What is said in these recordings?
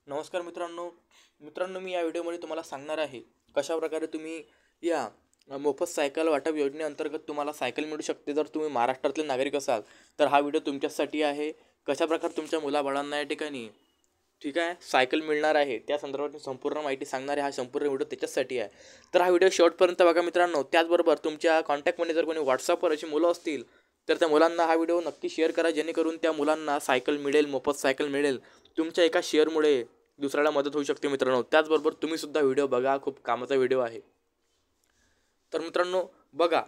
नमस्कार मित्रांनो, मी या व्हिडिओमध्ये तुम्हाला सांगणार आहे कशाप्रकारे तुम्ही या मोफत सायकल वाटप योजनेअंतर्गत तुम्हाला सायकल मिळू शकते. जर तुम्ही महाराष्ट्रातले नागरिक असाल तर हा व्हिडिओ तुमच्यासाठी आहे. कशाप्रकारे तुमच्या मुलाबाळांना या ठिकाणी ठीक आहे सायकल मिळणार आहे त्या संदर्भात संपूर्ण माहिती सांगणार आहे. हा संपूर्ण व्हिडिओ त्याच्यासाठी आहे. तर हा व्हिडिओ शेवटपर्यंत बघा मित्रांनो. त्याचबरोबर तुमच्या कॉन्टॅक्टमध्ये जर कोणी व्हॉट्सअपवर अशी मुलं असतील तर त्या मुलांना हा व्हिडिओ नक्की शेअर करा, जेणेकरून त्या मुलांना सायकल मिळेल, मोफत सायकल मिळेल. तुमच्या एका शेअरमुळे दुसऱ्याला मदत होऊ शकते मित्रांनो. त्याचबरोबर तुम्हीसुद्धा व्हिडिओ बघा, खूप कामाचा व्हिडिओ आहे. तर मित्रांनो बघा,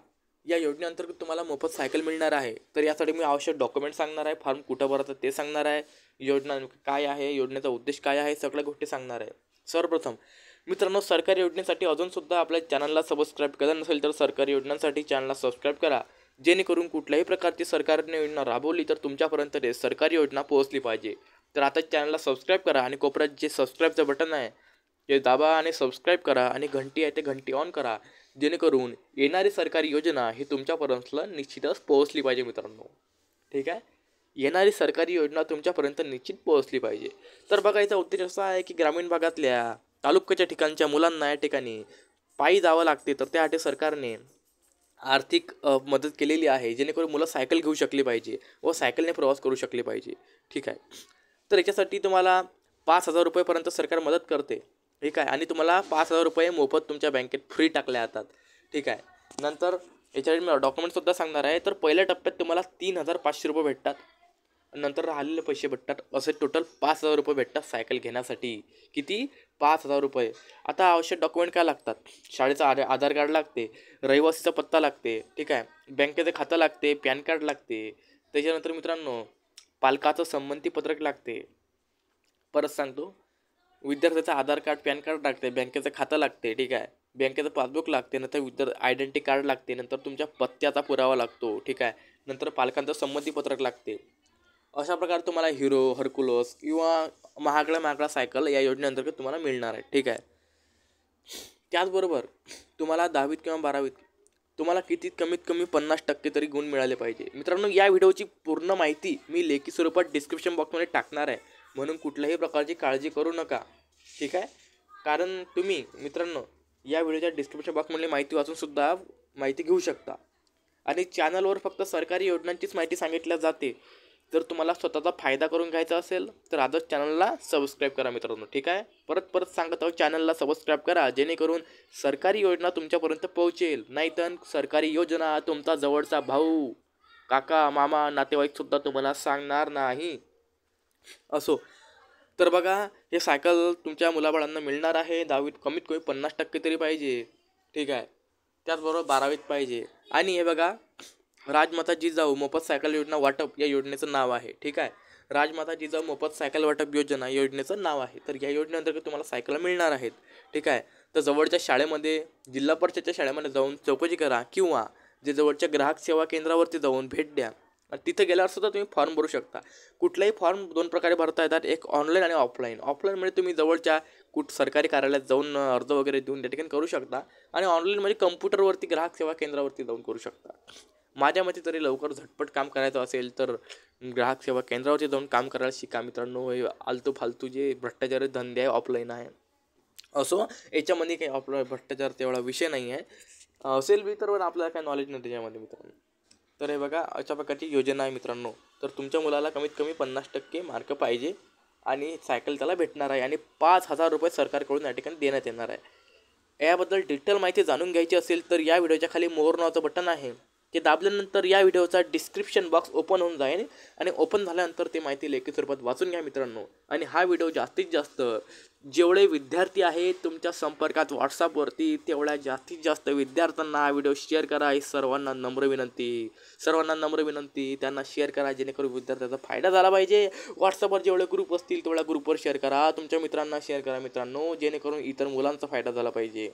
या योजनेअंतर्गत तुम्हाला मोफत सायकल मिळणार आहे. तर यासाठी मी आवश्यक डॉक्युमेंट सांगणार आहे, फॉर्म कुठं भरायचं ते सांगणार आहे, योजना काय आहे, योजनेचा उद्देश काय आहे, सगळ्या गोष्टी सांगणार आहे. सर्वप्रथम मित्रांनो, सरकारी योजनेसाठी अजूनसुद्धा आपल्या चॅनलला सबस्क्राईब केलं नसेल तर सरकारी योजनांसाठी चॅनलला सबस्क्राईब करा, जेणेकरून कुठल्याही प्रकारची सरकारने योजना राबवली तर तुमच्यापर्यंत ते सरकारी योजना पोहोचली पाहिजे. तर आता चॅनलला सबस्क्राईब करा आणि कोपऱ्यात जे सबस्क्राईबचं बटन आहे ते दाबा आणि सबस्क्राईब करा आणि घंटी आहे ते घंटी ऑन करा, जेणेकरून येणारी सरकारी योजना ही तुमच्यापर्यंत निश्चितच पोहोचली पाहिजे मित्रांनो. ठीक आहे, येणारी सरकारी योजना तुमच्यापर्यंत निश्चित पोहोचली पाहिजे. तर बघा, याचा उद्देश असा आहे की ग्रामीण भागातल्या तालुक्याच्या ठिकाणच्या मुलांना या ठिकाणी पायी जावं लागते, तर त्यासाठी सरकारने आर्थिक मदत केलेली आहे, जेणेकरून मुलं सायकल घेऊ शकली पाहिजे व सायकलने प्रवास करू शकले पाहिजे. ठीक आहे, तर याच्यासाठी तुम्हाला 5,000 रुपयेपर्यंत सरकार मदत करते. ठीक आहे, आणि तुम्हाला 5,000 रुपये मोफत तुमच्या बँकेत फ्री टाकल्या जातात. ठीक आहे, नंतर याच्यासाठी मी डॉक्युमेंटसुद्धा सांगणार आहे. तर पहिल्या टप्प्यात तुम्हाला 3,500 रुपये भेटतात, नंतर राहिलेले पैसे भेटतात. असे टोटल 5,000 रुपये भेटतात सायकल घेण्यासाठी. किती? 5,000 रुपये. आता आवश्यक डॉक्युमेंट काय लागतात? शाळेचा आधार कार्ड लागते, रहिवासीचा पत्ता लागते, ठीक आहे, बँकेचं खातं लागते, पॅन कार्ड लागते. त्याच्यानंतर मित्रांनो पालकाचं संमतीपत्रक लागते. परत सांगतो, विद्यार्थ्याचं आधार कार्ड, पॅन कार्ड लागते, बँकेचं खातं लागते, ठीक आहे, बँकेचं पासबुक लागते, नंतर आयडेंटिटी कार्ड लागते, नंतर तुमच्या पत्त्याचा पुरावा लागतो. ठीक आहे, नंतर पालकांचं संमतीपत्रक लागते. अशा प्रकारे तुम्हाला हिरो, हरकुलस किंवा महागड्या सायकल या योजनेअंतर्गत तुम्हाला मिळणार आहे. ठीक आहे, त्याचबरोबर तुम्हाला 10वीत किंवा 12वीत तुम्हाला कमीत कमी 50% तरी गुण मिळाले पाहिजे. मित्रांनो, या व्हिडिओची पूर्ण माहिती मी लेखी स्वरूपात डिस्क्रिप्शन बॉक्समध्ये टाकणार आहे, म्हणून कुठल्याही प्रकारची काळजी करू नका. ठीक आहे, कारण तुम्ही मित्रांनो या व्हिडिओच्या डिस्क्रिप्शन बॉक्समधली माहिती वाचूनसुद्धा माहिती घेऊ शकता. आणि चॅनलवर फक्त सरकारी योजनांचीच माहिती सांगितल्या जाते. जर तुम्हाला स्वतःचा फायदा करून घ्यायचा असेल तर आजच चॅनलला सबस्क्राईब करा मित्रांनो. ठीक आहे, परत सांगत आहोत, चॅनलला सबस्क्राईब करा, जेणेकरून सरकारी योजना तुमच्यापर्यंत पोहोचेल. नाहीतर सरकारी योजना तुमचा जवळचा भाऊ, काका, मामा, नातेवाईकसुद्धा तुम्हाला सांगणार नाही. असो, तर बघा, हे सायकल तुमच्या मुलाबाळांना मिळणार आहे. 10वीत कमीत कमी 50% तरी पाहिजे. ठीक आहे, त्याचबरोबर 12वीत पाहिजे. आणि हे बघा, राजमाता जिजाऊ मोफत सायकल योजना वाटप या योजनेचं नाव आहे. ठीक आहे, राजमाता जिजाऊ मोफत सायकल वाटप योजना योजनेचं नाव आहे. तर या योजनेअंतर्गत तुम्हाला सायकल मिळणार आहेत. ठीक आहे, तर जवळच्या शाळेमध्ये, जिल्हा परिषदच्या शाळेमध्ये जाऊन चौकशी करा किंवा जे जवळच्या ग्राहक सेवा केंद्रावरती जाऊन भेट द्या. तिथे गेल्यावर सुद्धा तुम्ही फॉर्म भरू शकता. कुठलाही फॉर्म 2 प्रकारे भरता येतात, एक ऑनलाईन आणि ऑफलाईन. ऑफलाईनमध्ये तुम्ही जवळच्या सरकारी कार्यालयात जाऊन अर्ज वगैरे देऊन त्या ठिकाणी करू शकता, आणि ऑनलाईन म्हणजे कम्प्युटरवरती ग्राहक सेवा केंद्रावरती जाऊन करू शकता. माझ्या मते तरी लवकर झटपट काम करायचं असेल तर ग्राहक सेवा केंद्रावरती जाऊन काम करायला शिका मित्रांनो. हे आलतू फालतू जे भ्रष्टाचारी धंदे आहे ऑफलाईन आहे. असो, याच्यामध्ये काही भ्रष्टाचार तेवढा विषय नाही आहे. असेल बी तर आपल्याला काही नॉलेज नाही त्याच्यामध्ये मित्रांनो. तर हे बघा, अशा प्रकारची योजना आहे मित्रांनो. तर तुमच्या मुलाला कमीत कमी 50% मार्क पाहिजे आणि सायकल त्याला भेटणार आहे, आणि 5,000 रुपये सरकारकडून या ठिकाणी देण्यात येणार आहे. याबद्दल डिटेल माहिती जाणून घ्यायची असेल तर या व्हिडिओच्या खाली मोर नावाचं बटन आहे, ते दाबल्यानंतर या व्हिडिओचा डिस्क्रिप्शन बॉक्स ओपन होऊन जाईल, आणि ओपन झाल्यानंतर ते माहिती लेखी स्वरूपात वाचून घ्या मित्रांनो. आणि हा व्हिडिओ जास्तीत जास्त जेवढे विद्यार्थी आहेत तुमच्या संपर्कात व्हॉट्सअपवरती, तेवढ्या जास्तीत जास्त विद्यार्थ्यांना हा व्हिडिओ शेअर करा. ही सर्वांना नम्र विनंती, त्यांना शेअर करा, जेणेकरून विद्यार्थ्याचा फायदा झाला पाहिजे. व्हॉट्सअपवर जेवढे ग्रुप असतील तेवढ्या ग्रुपवर शेअर करा, तुमच्या मित्रांना शेअर करा मित्रांनो, जेणेकरून इतर मुलांचा फायदा झाला पाहिजे.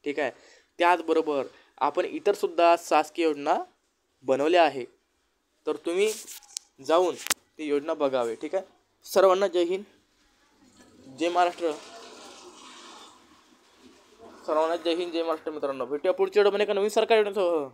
ठीक आहे, त्याचबरोबर आपण इतरसुद्धा शासकीय योजना बनवल्या आहे, तर तुम्ही जाऊन ती योजना बघावे. ठीक आहे, सर्वांना जय हिंद, जय महाराष्ट्र. सर्वांना जय हिंद, जय महाराष्ट्र मित्रांनो. भेटूया पुढच्या व्हिडिओमध्ये एका नवीन सरकारी योजनेसह.